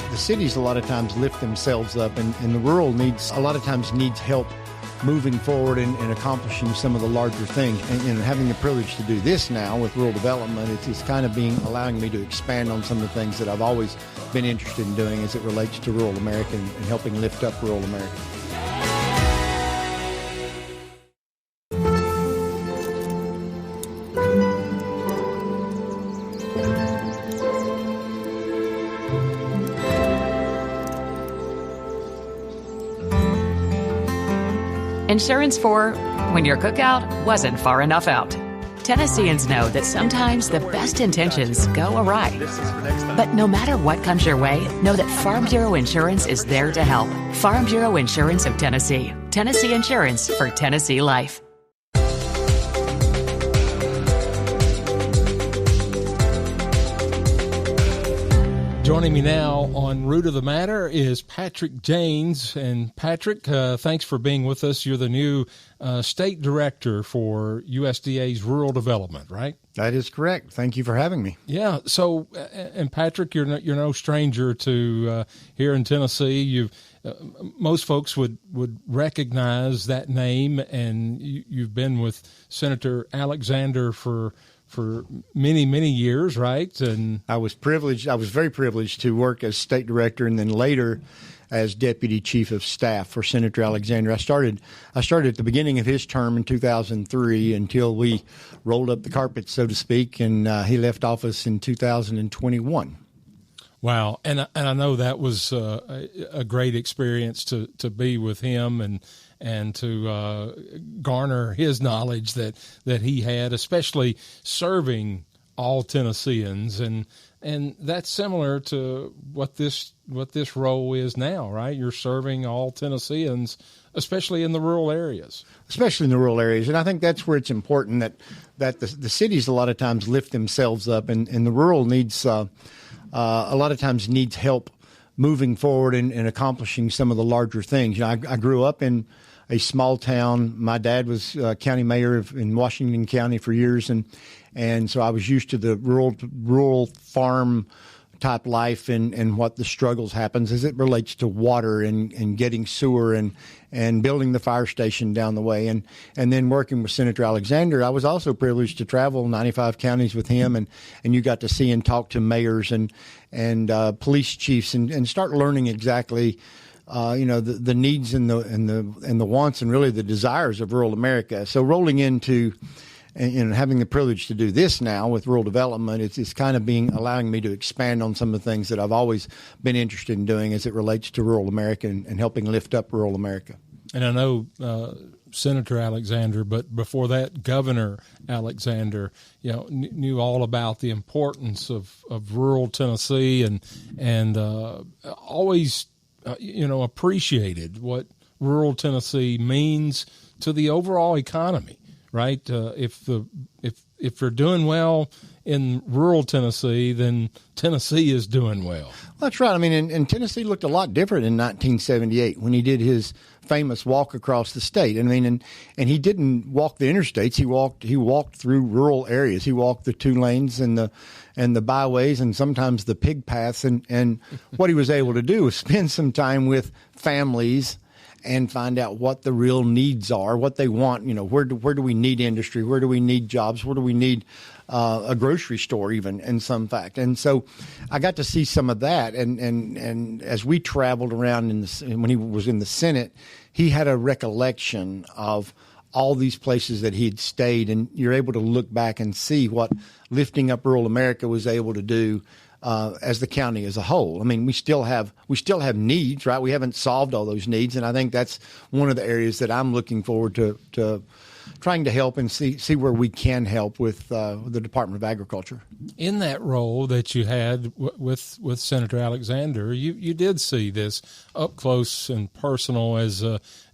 The cities a lot of times lift themselves up, and the rural needs help moving forward and accomplishing some of the larger things. And having the privilege to do this now with rural development, it's kind of allowing me to expand on some of the things that I've always been interested in doing as it relates to rural America and helping lift up rural America. Insurance for when your cookout wasn't far enough out. Tennesseans know that sometimes the best intentions go awry. But no matter what comes your way, know that Farm Bureau Insurance is there to help. Farm Bureau Insurance of Tennessee. Tennessee Insurance for Tennessee Life. Joining me now on Root of the Matter is Patrick Jaynes. And Patrick, thanks for being with us. You're the new State Director for USDA's Rural Development, right? That is correct. Thank you for having me. Yeah. So, and Patrick, you're no stranger to here in Tennessee. Most folks would recognize that name, and you've been with Senator Alexander for many, many years, right? And I was very privileged to work as state director and then later as deputy chief of staff for Senator Alexander. I started at the beginning of his term in 2003 until we rolled up the carpet, so to speak, and he left office in 2021. Wow. And I know that was a great experience to be with him and to garner his knowledge that he had, especially serving all Tennesseans. And that's similar to what this role is now, right? You're serving all Tennesseans, especially in the rural areas. Especially in the rural areas. And I think that's where it's important that the cities a lot of times lift themselves up, and the rural needs a lot of times needs help moving forward and accomplishing some of the larger things. You know, I grew up in a small town. My dad was county mayor in Washington County for years, and so I was used to the rural farm type life and what the struggles happens as it relates to water and getting sewer and building the fire station down the way. And then working with Senator Alexander, I was also privileged to travel 95 counties with him, and you got to see and talk to mayors and police chiefs and start learning exactly the needs and the wants and really the desires of rural America. So rolling into and having the privilege to do this now with rural development, it's kind of allowing me to expand on some of the things that I've always been interested in doing as it relates to rural America and helping lift up rural America. And I know Senator Alexander, but before that, Governor Alexander, knew all about the importance of rural Tennessee and always appreciated what rural Tennessee means to the overall economy. Right. If you're doing well in rural Tennessee, then Tennessee is doing well. That's right. I mean, and Tennessee looked a lot different in 1978 when he did his famous walk across the state. I mean, and he didn't walk the interstates. He walked through rural areas. He walked the 2 lanes and the byways and sometimes the pig paths. And what he was able to do was spend some time with families and find out what the real needs are, what they want. Where do we need industry? Where do we need jobs? Where do we need a grocery store even in some fact? And so I got to see some of that. And as we traveled around when he was in the Senate, he had a recollection of all these places that he had stayed. And you're able to look back and see what lifting up rural America was able to do as the county as a whole. I mean, we still have needs, right? We haven't solved all those needs, and I think that's one of the areas that I'm looking forward to trying to help and see where we can help with the Department of Agriculture. In that role that you had with Senator Alexander, you did see this up close and personal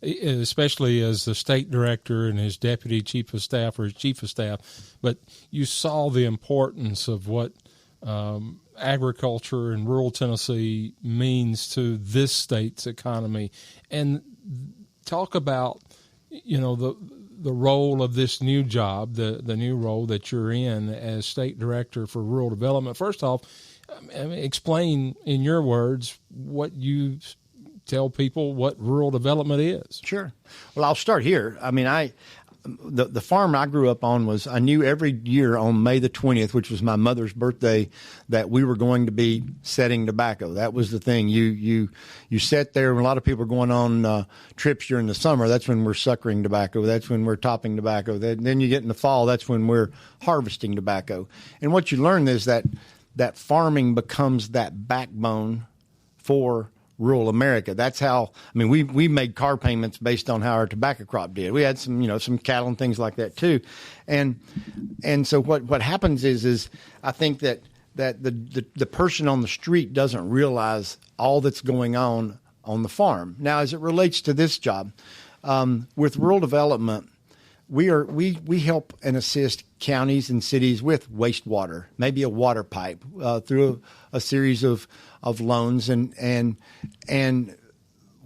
especially as the state director and his deputy chief of staff or his chief of staff, but you saw the importance of what agriculture in rural Tennessee means to this state's economy, and talk about the role of this new job, the new role that you're in as State Director for Rural Development. First off, explain in your words what you tell people what rural development is. Sure. Well, I'll start here. I mean, the farm I grew up on I knew every year on May the 20th, which was my mother's birthday, that we were going to be setting tobacco. That was the thing. You sat there, and a lot of people are going on trips during the summer. That's when we're suckering tobacco. That's when we're topping tobacco. Then you get in the fall. That's when we're harvesting tobacco. And what you learn is that farming becomes that backbone for rural America. That's how, I mean, we made car payments based on how our tobacco crop did. We had some cattle and things like that too. And so what happens is I think that the person on the street doesn't realize all that's going on the farm. Now, as it relates to this job, with rural development, we help and assist counties and cities with wastewater, maybe a water pipe, through a series of loans, and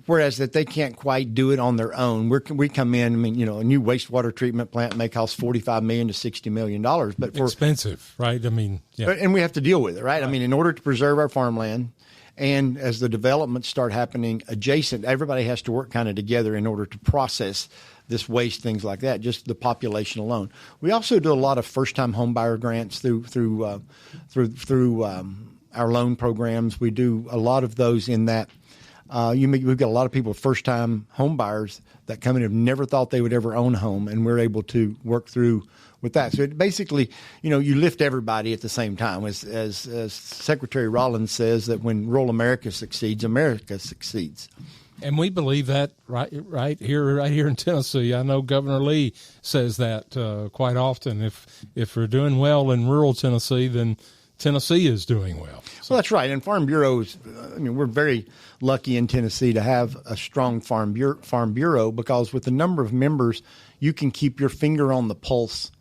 whereas that they can't quite do it on their own. We come in. I mean, a new wastewater treatment plant may cost $45 million to $60 million, but for expensive, right? I mean, yeah. And we have to deal with it, right? I mean, in order to preserve our farmland, and as the developments start happening adjacent, everybody has to work kind of together in order to process this waste, things like that, just the population alone. We also do a lot of first-time homebuyer grants through our loan programs. We do a lot of those in that we've got a lot of people, first-time homebuyers, that come in and have never thought they would ever own a home, and we're able to work through with that. So it basically, you lift everybody at the same time. As Secretary Rollins says, that when rural America succeeds, America succeeds. And we believe that right here in Tennessee. I know Governor Lee says that quite often. If we're doing well in rural Tennessee, then Tennessee is doing well. So. Well, that's right. And Farm Bureaus, we're very lucky in Tennessee to have a strong Farm Bureau, because with the number of members, you can keep your finger on the pulse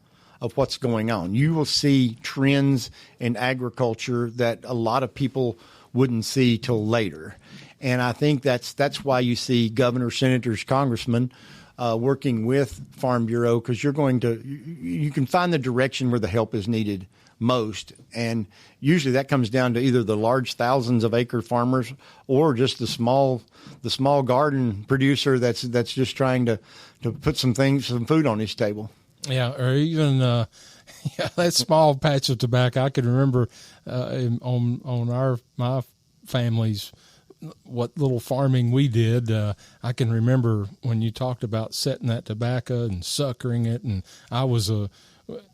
of what's going on. You will see trends in agriculture that a lot of people wouldn't see till later. And I think that's why you see governors, senators, congressmen working with Farm Bureau, because you can find the direction where the help is needed most. And usually that comes down to either the large thousands of acre farmers or just the small garden producer that's just trying to put some food on his table. Yeah, or even that small patch of tobacco. I can remember on my family's what little farming we did. I can remember when you talked about setting that tobacco and suckering it, and I was a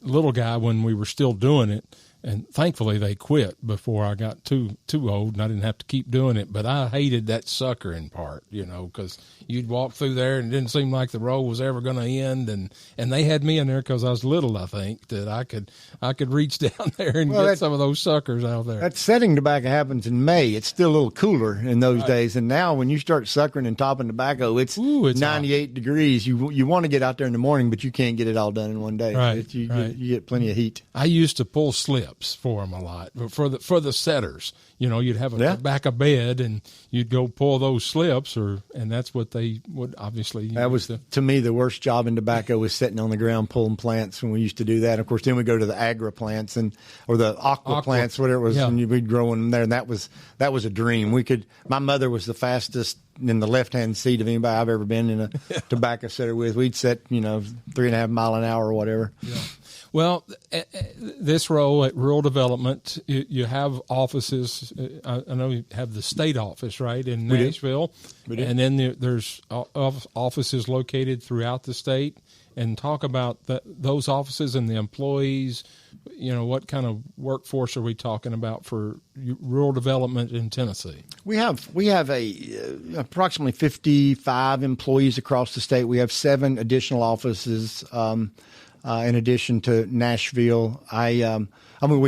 little guy when we were still doing it, and thankfully they quit before I got too old and I didn't have to keep doing it. But I hated that suckering part, because you'd walk through there and it didn't seem like the row was ever going to end, and they had me in there because I was little, I think, that I could reach down there and get some of those suckers out there. That setting tobacco happens in May. It's still a little cooler in those days, and now when you start suckering and topping tobacco, it's 98 hot. Degrees. You want to get out there in the morning, but you can't get it all done in one day. Right. You get plenty of heat. I used to pull slips for them a lot, for the setters. You'd have a tobacco bed and you'd go pull those slips, and that's what they would obviously. That was to me the worst job in tobacco, was sitting on the ground pulling plants when we used to do that. Of course, then we go to the agra plants or the aqua plants, whatever it was, and you'd be growing them there, and that was a dream. My mother was the fastest in the left-hand seat of anybody I've ever been in a tobacco setter with. We'd set 3.5 mile an hour or whatever. Yeah. Well, this role at Rural Development, you have offices. I know you have the state office, right, in Nashville. We do. And then there's offices located throughout the state. And talk about those offices and the employees. What kind of workforce are we talking about for rural development in Tennessee? We have approximately 55 employees across the state. We have 7 additional offices. In addition to Nashville, we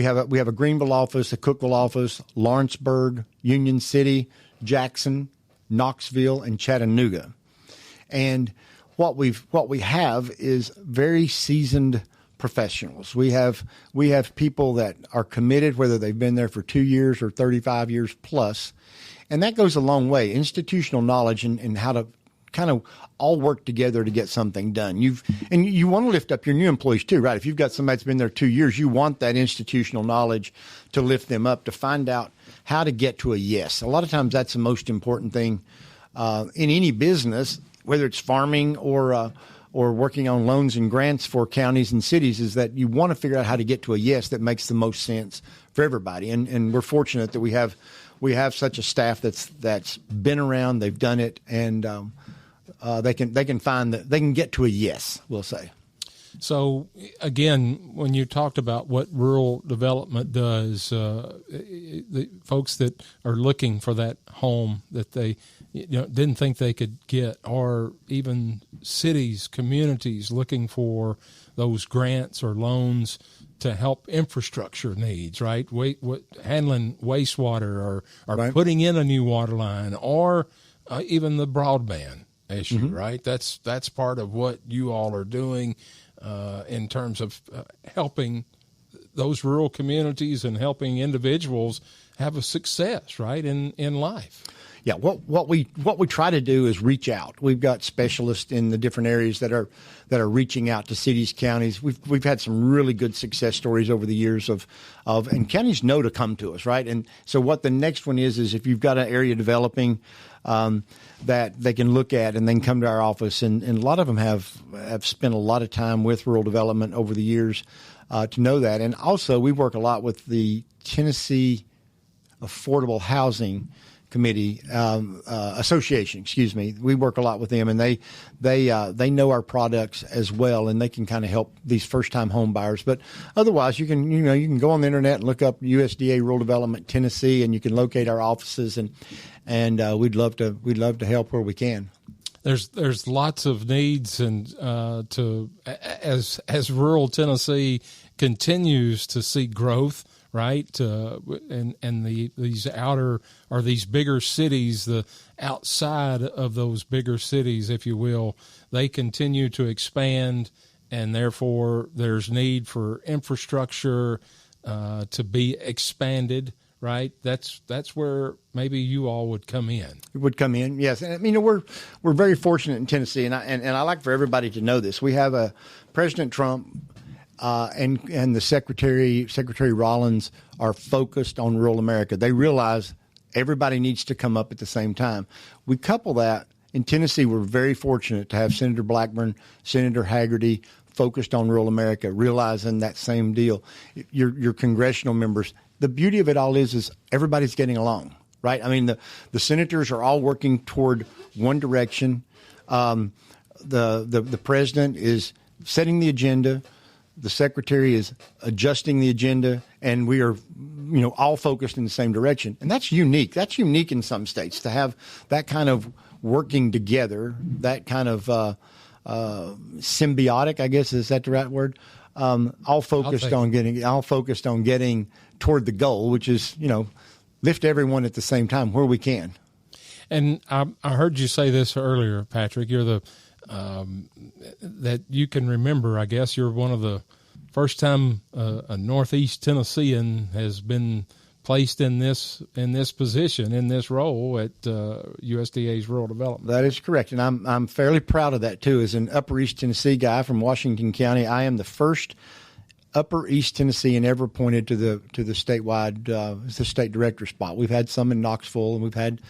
have a Greenville office, a Cookeville office, Lawrenceburg, Union City, Jackson, Knoxville, and Chattanooga. And what we have is very seasoned professionals. We have people that are committed, whether they've been there for 2 years or 35 years plus, and that goes a long way. Institutional knowledge and how to kind of all work together to get something done. And you want to lift up your new employees too, right? If you've got somebody that's been there 2 years, you want that institutional knowledge to lift them up, to find out how to get to a yes. A lot of times that's the most important thing in any business, whether it's farming or working on loans and grants for counties and cities, is that you want to figure out how to get to a yes that makes the most sense for everybody. And we're fortunate that we have such a staff that's been around, they've done it, and they can get to a yes, we'll say. So again, when you talked about what rural development does, the folks that are looking for that home that they didn't think they could get, or even cities, communities looking for those grants or loans to help infrastructure needs, right? Handling wastewater or right. Putting in a new water line, or even the broadband issue, mm-hmm. right? That's part of what you all are doing in terms of helping those rural communities and helping individuals have a success, right, in life. Yeah, what we try to do is reach out. We've got specialists in the different areas that are reaching out to cities, counties. We've had some really good success stories over the years of and counties know to come to us, right? And so what the next one is if you've got an area developing that they can look at and then come to our office, and a lot of them have spent a lot of time with rural development over the years to know that. And also we work a lot with the Tennessee Affordable Housing Committee Association. We work a lot with them, and they know our products as well, and they can kind of help these first time home buyers. But otherwise, you can go on the internet and look up USDA Rural Development Tennessee, and you can locate our offices, and we'd love to help where we can. There's lots of needs, and as rural Tennessee continues to see growth, right? And these outer or these bigger cities, the outside of those bigger cities, if you will, they continue to expand, and therefore there's need for infrastructure to be expanded, right? That's where maybe you all would come in. It would come in, yes. And we're very fortunate in Tennessee, and I like for everybody to know this. We have a President Trump and the Secretary Rollins are focused on rural America. They realize everybody needs to come up at the same time. We couple that in Tennessee. We're very fortunate to have Senator Blackburn, Senator Hagerty focused on rural America, realizing that same deal. Your congressional members. The beauty of it all is everybody's getting along, right? I mean, the senators are all working toward one direction. The president is setting the agenda. The secretary is adjusting the agenda, and we are, all focused in the same direction. And that's unique. That's unique in some states to have that kind of working together, that kind of symbiotic, I guess, is that the right word? All focused on getting toward the goal, which is, lift everyone at the same time where we can. And I heard you say this earlier, Patrick. You're the that you can remember, I guess you're one of the first time a Northeast Tennessean has been placed in this position, in this role at USDA's Rural Development. That is correct, and I'm fairly proud of that too. As an Upper East Tennessee guy from Washington County, I am the first Upper East Tennessean ever appointed to the statewide the state director spot. We've had some in Knoxville, and we've had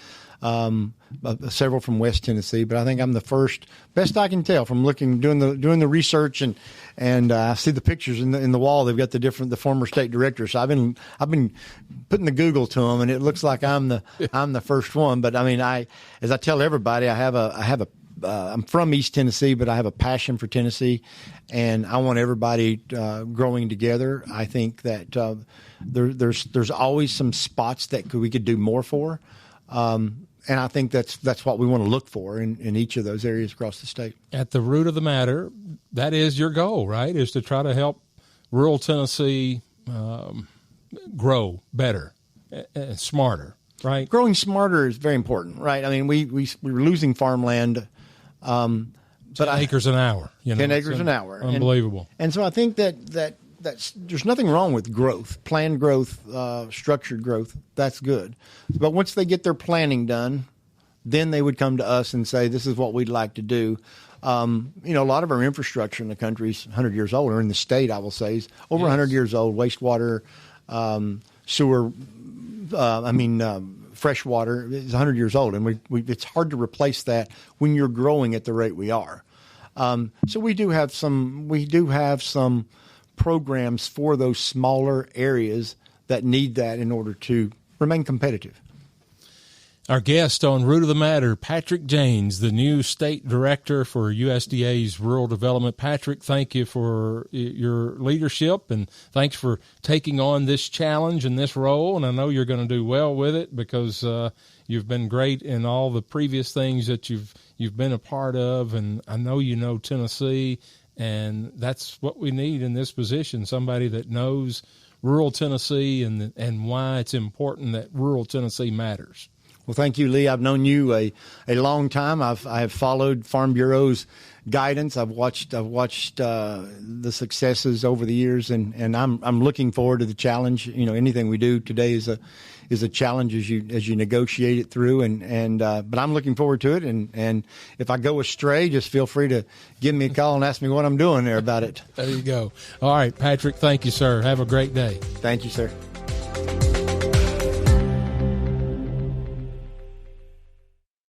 several from West Tennessee, but I think I'm the first, best I can tell from doing the research, and I see the pictures in the wall. They've got the former state directors. So I've been putting the Google to them, and it looks like I'm the first one. But as I tell everybody, I'm from East Tennessee, but I have a passion for Tennessee, and I want everybody growing together. I think that there's always some spots that we could do more for. And I think that's what we want to look for in each of those areas across the state. At the root of the matter, that is your goal, right? Is to try to help rural Tennessee grow better and smarter, right? Growing smarter is very important, right? I mean, we're losing farmland. 10 acres an hour. 10 acres an hour. Unbelievable. And so I think that there's nothing wrong with growth, planned growth, structured growth. That's good. But once they get their planning done, then they would come to us and say, this is what we'd like to do. A lot of our infrastructure in the country is 100 years old, or in the state, I will say, is over 100 years old. Wastewater, sewer, fresh water is 100 years old, and it's hard to replace that when you're growing at the rate we are. So we do have some programs for those smaller areas that need that in order to remain competitive. Our guest on Root of the Matter, Patrick Jaynes, the new State Director for USDA's Rural Development. Patrick, thank you for your leadership, and thanks for taking on this challenge and this role. And I know you're going to do well with it because you've been great in all the previous things that you've been a part of, and I know you know Tennessee, and that's what we need in this position, somebody that knows rural Tennessee and why it's important that rural Tennessee matters. Well, thank you, Lee. I've known you a long time. I have followed Farm Bureau's guidance. I've watched the successes over the years, and I'm looking forward to the challenge. Anything we do today is a challenge as you negotiate it through, but I'm looking forward to it. And if I go astray, just feel free to give me a call and ask me what I'm doing there about it. There you go. All right, Patrick. Thank you, sir. Have a great day. Thank you, sir.